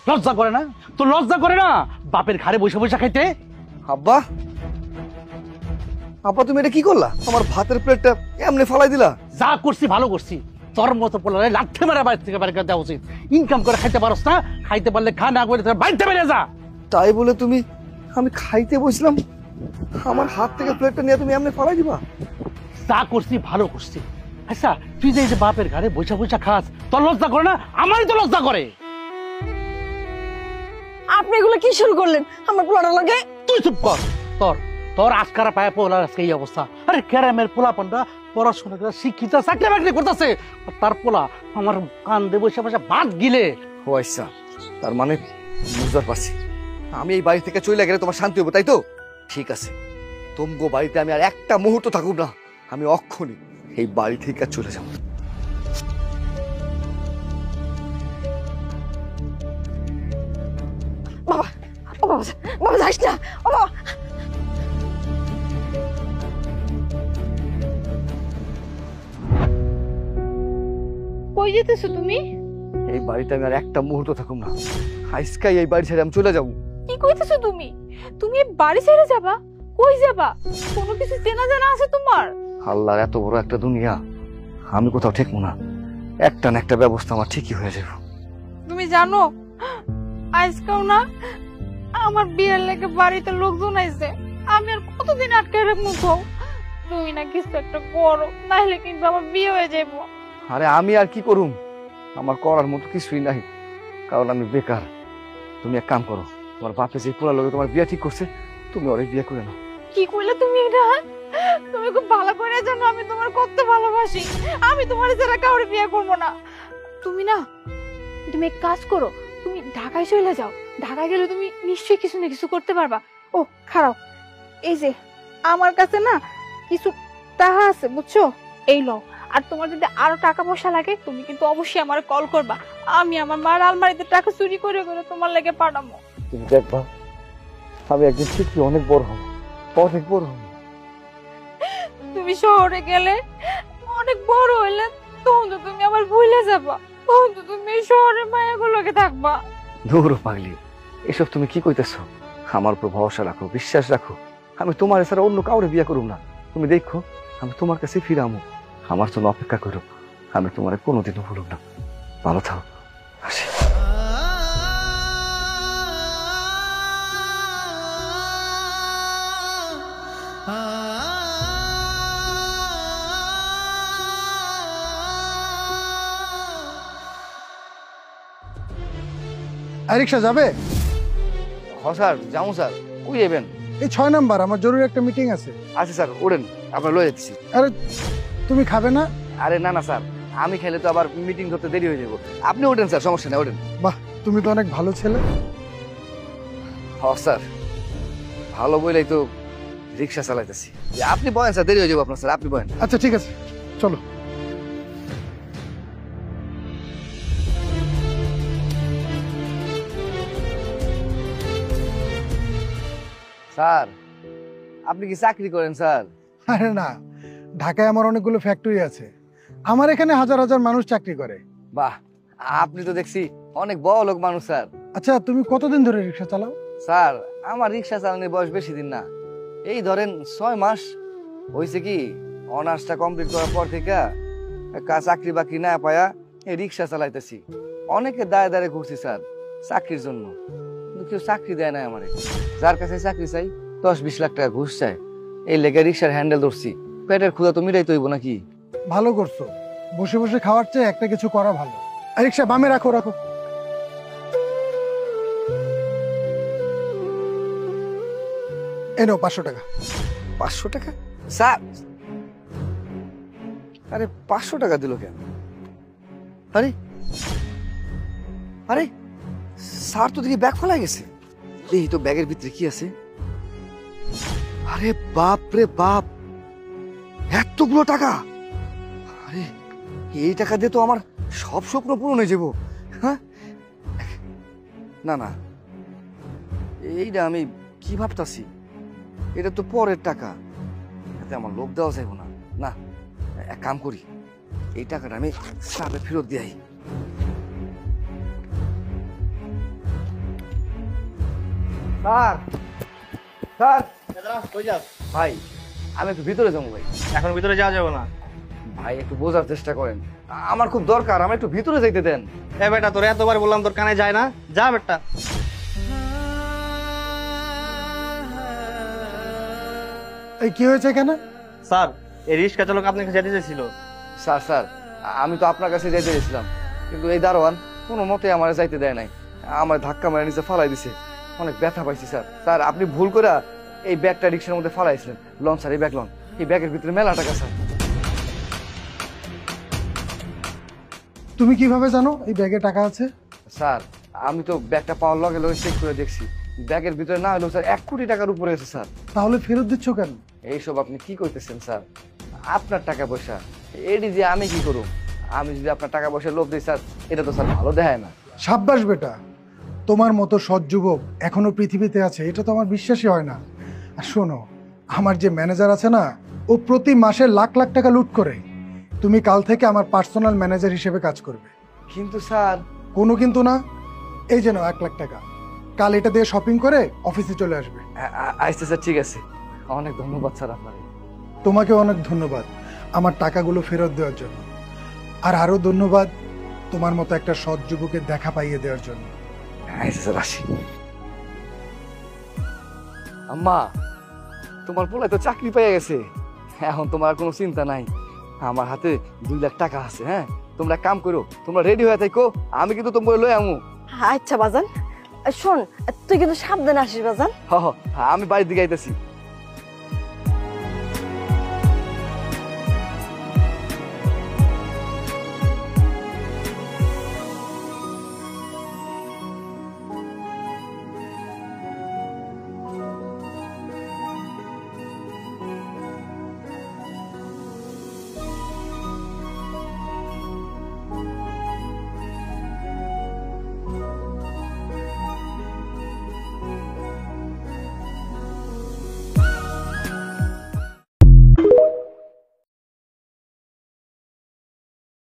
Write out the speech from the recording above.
লজ্জা করে না? তো লজ্জা করে না বাপের ঘাড়ে বসে বসে খাইতে? আব্বা, আব্বা তুমি এটা কি করলা? আমার ভাতের প্লেটটা এমনি ফালাই দিলা। যা করছি ভালো করছি। তোর মতো পোলারে লাঠি মারা বাড়ি থেকে বাড়ি দেওয়া উচিত। ইনকাম করে খাইতে পারস না, খাইতে পারলে খা, না করে বাড়িতে বেরিয়ে যা। তাই বলে তুমি, আমি খাইতে বসলাম, আমার হাত থেকে প্লেটটা নিয়ে তুমি এমনি ফালাই দিবা? যা করছি ভালো করছি। আচ্ছা তুই যে বাপের ঘাড়ে বসে বসে খাস, তোর লজ্জা করে না? আমারই তো লজ্জা করে। আপনি এগুলো কি শুরু করলেন আমার পোলার লাগে? তুই চুপ কর। তোর তোর আজকারা পায়ে পোলার আজকে এই অবস্থা। আরে ক্যারামের পোলা পান্ডা পড়াশোনা করে শিক্ষিত, চাকরি বাকরি করতেছে, তার পোলা আমার কান দিয়ে বসে বসে ভাত গিলে। ও আচ্ছা, তার মানে বুঝতে পারছি, আমি এই বাড়ি থেকে চলে গেলে তোমার শান্তি হবো, তাই তো? ঠিক আছে, তোমগো বাড়িতে আমি আর একটা মুহূর্ত থাকুক না, আমি অক্ষণি এই বাড়ি থেকে চলে যাবো। বাবা, ও বাবা, বাবা যাস না, ও বাবা। কই যেতেছো তুমি? এই বাড়িতে আমি আর একটা মুহূর্ত থাকুক না, আজকাই এই বাড়ি ছেড়ে আমি চলে যাবো। কি কইতেছো তুমি? তুমি এই বাড়ি ছেড়ে যাবা? কই যাবা? কোনো কিছু চেনা জানা আছে তোমার? আল্লাহর এত বড় একটা দুনিয়া, আমি কোথাও ঠেকবো না, একটা না একটা ব্যবস্থা আমার ঠিকই হয়ে যাবে। তুমি জানো আজকাও না আমার বিয়ের লেগে বাড়িতে লোকজন আইছে, আমি আর কতদিন আটকে রাখবো কও? তুমি না কিছু একটা করো, নাহলে কিন্তু আমার বিয়ে হয়ে যাবো। আরে আমি আর কি করুম, আমার করার মতো কিছুই নাই, কারণ আমি বেকার। তুমি এক কাম করো, তোমার বাপে যে পোলা লোকে তোমার বিয়ে ঠিক করছে, তুমি ওরে বিয়ে করে নাও। কি কইলে তুমি এটা? তুমি খুব ভালো করে জানো আমি তোমার কত ভালোবাসি, আমি তোমার ছাড়া কাউরে বিয়ে করবো না। তুমি না, তুমি এক কাজ করো, তুমি ঢাকায় চলে যাও। ঢাকায় গেলে তুমি নিশ্চয়ই কিছু না কিছু করতে পারবা। ও খারাপ, এই যে আমার কাছে না কিছু টাকা আছে বুঝছো, এই লও। আর তোমার যদি আরো টাকা পয়সা লাগে তুমি কিন্তু অবশ্যই আমার কল করবা, আমি আমার মার আলমারিতে টাকা চুরি করে করে তোমার লেগে পাঠাবো। তুমি দেখবা আমি একদিন ঠিকই অনেক বড় হব, অনেক বড় হব। তুমি শহরে গেলে অনেক বড় হইলে তখন তো তুমি আমার ভুলে যাবা, তখন তো তুমি এই শহরের মায়াগুলোকে থাকবা। দূর পাগলি, এসব তুমি কি কইতেছো? আমার উপর ভরসা রাখো, বিশ্বাস রাখো, আমি তোমার ছাড়া অন্য কাউরে বিয়ে করুম না। তুমি দেখো আমি তোমার কাছে ফিরামো, আমার জন্য অপেক্ষা করো, আমি তোমার কোনোদিনও ভুলব না। ভালো থাও, আসি। রিক্সা যাবে? হ্যাঁ স্যার, যাবো স্যার। কই যাবেন? এই 6 নাম্বার, আমার জরুরি একটা মিটিং আছে। আচ্ছা স্যার, ওড়েন, আপনার লয়ে যাচ্ছি। আরে তুমি খাবে না? আরে না না স্যার, আমি খেলে তো আবার মিটিং ধরতে দেরি হয়ে যাবো। আপনি ওঠেন স্যার, সমস্যা নেই, ওঠেন। বাহ, তুমি তো অনেক ভালো ছেলে। হ্যাঁ স্যার, ভালো বলেই তো রিক্সা চালাইতেছি। আপনি বলেন স্যার, দেরি হয়ে যাবো আপনার। স্যার আপনি বলেন। আচ্ছা ঠিক আছে, চলো। স্যার আপনি কি চাকরি করেন স্যার? আরে না, ঢাকায় আমার অনেকগুলো ফ্যাক্টরি আছে, আমার এখানে হাজার হাজার মানুষ চাকরি করে। বাহ, আপনি তো দেখছি অনেক বড় লোক মানুষ স্যার। আচ্ছা তুমি কতদিন ধরে রিক্সা চালাও? স্যার আমার রিক্সা চালানোর বয়স বেশি দিন না, এই ধরেন 6 মাস হয়েছে। কি অনার্সটা কমপ্লিট করার পর থেকে চাকরি বাকরি না পায়া এই রিক্সা চালাইতেছি। অনেকে দায় দাঁড়ে ঘুরছি স্যার চাকরির জন্য, কিন্তু কেউ চাকরি দেয় না আমারে। যার কাছে চাকরি চাই 10-20 লাখ টাকা ঘুষ চায়, এই লেগে রিক্সার হ্যান্ডেল ধরছি। পেটের ক্ষুধা তো মিটাই তৈব নাকি? ভালো করছো, বসে বসে খাওয়ার চেয়ে একটা কিছু করা ভালো। রিক্সা বামে রাখো, রাখো। এনো 500 টাকা। 500 টাকা স্যার? আরে 500 টাকা দিল কেন? আরে আরে স্যার তো দেখি ব্যাগ ফেলাই গেছে। দেখি তো ব্যাগের ভিতরে কি আছে। আরে বাপ রে বাপ, এতগুলো টাকা! আরে এই টাকা দিয়ে তো আমার সব স্বপ্ন পূরণ হয়ে যাবো। হ্যাঁ না না, এইটা আমি কি ভাবতাছি, এটা তো পরের টাকা। টাকাতে আমার লোভ দেওয়া যাইব না। না, এক কাম করি, এই টাকাটা আমি সাপে ফেরত দিই। স্যার, স্যার, কই যাস? ভাই আমি একটু ভিতরে যাবো ভাই। এখন ভিতরে যাওয়া যাবে না। ভাই একটু বোঝার চেষ্টা করেন, আমার খুব দরকার, আমার একটু ভিতরে যাইতে দেন। এ বেটা, তোর এতবার বললাম তোর কানে যায় না, যা বেটা। এই কি হয়েছে এখানে? স্যার, এই রিক্সা চালক আপনার কাছে যেতে চাইছিল। স্যার স্যার, আমি তো আপনার কাছে যাইতে গেছিলাম, কিন্তু এই দারোয়ান কোনো মতে আমার যাইতে দেয় নাই, আমার ধাক্কা মেরে নিচে ফালাই দিছে, অনেক ব্যথা পাইছি স্যার। স্যার আপনি ভুল করে এই ব্যাগটা রিক্সার মধ্যে ফালাইছিলেন। লন স্যার, এই ব্যাগ লন, এই ব্যাগের ভিতরে মেলা টাকা স্যার। তুমি কিভাবে জানো এই ব্যাগে টাকা আছে? স্যার আমি তো ব্যাগটা পাওয়ার লগে লগে চেক করে দেখছি, ব্যাগের ভিতরে না হলেও স্যার 1 কোটি টাকার উপরে আছে স্যার। তাহলে ফেরত দিচ্ছ কেন? এইসব আপনি কি করতেছেন স্যার? আপনার টাকা পয়সা, এটি যে আমি কি করব? আমি যদি আপনার টাকা পয়সা লোভ দিই স্যার, এটা তো স্যার ভালো দেখায় না। সাব্বাস বেটা, তোমার মতো সৎ যুবক এখনো পৃথিবীতে আছে, এটা তো আমার বিশ্বাসই হয় না। আর শোনো, আমার যে ম্যানেজার আছে না, ও প্রতি মাসে লাখ লাখ টাকা লুট করে। তুমি কাল থেকে আমার পার্সোনাল ম্যানেজার হিসেবে কাজ করবে। কিন্তু স্যার, কোনো কিন্তু না, এই যেন 1 লাখ টাকা, কাল এটা দিয়ে শপিং করে অফিসে চলে আসবে। আচ্ছা স্যার, ঠিক আছে, অনেক ধন্যবাদ স্যার আপনাকে। তোমাকে অনেক ধন্যবাদ আমার টাকাগুলো ফেরত দেওয়ার জন্য, আর আরো ধন্যবাদ তোমার মতো একটা সৎ যুবকের দেখা পাইয়ে দেওয়ার জন্য। আচ্ছা স্যার, আসি। আম্মা, তোমার পোলায় তো চাকরি পেয়ে গেছে, এখন তোমার কোনো চিন্তা নাই। আমার হাতে 2 লাখ টাকা আছে। হ্যাঁ, তোমরা এক কাম করো, তোমরা রেডি হয়ে থাকো, আমি কিন্তু তোমার লই আমু। আচ্ছা বাজান, শোন তুই কিন্তু সাবধানে আসিস বাজান। হ হ, আমি বাড়ির দিকে আইতেছি।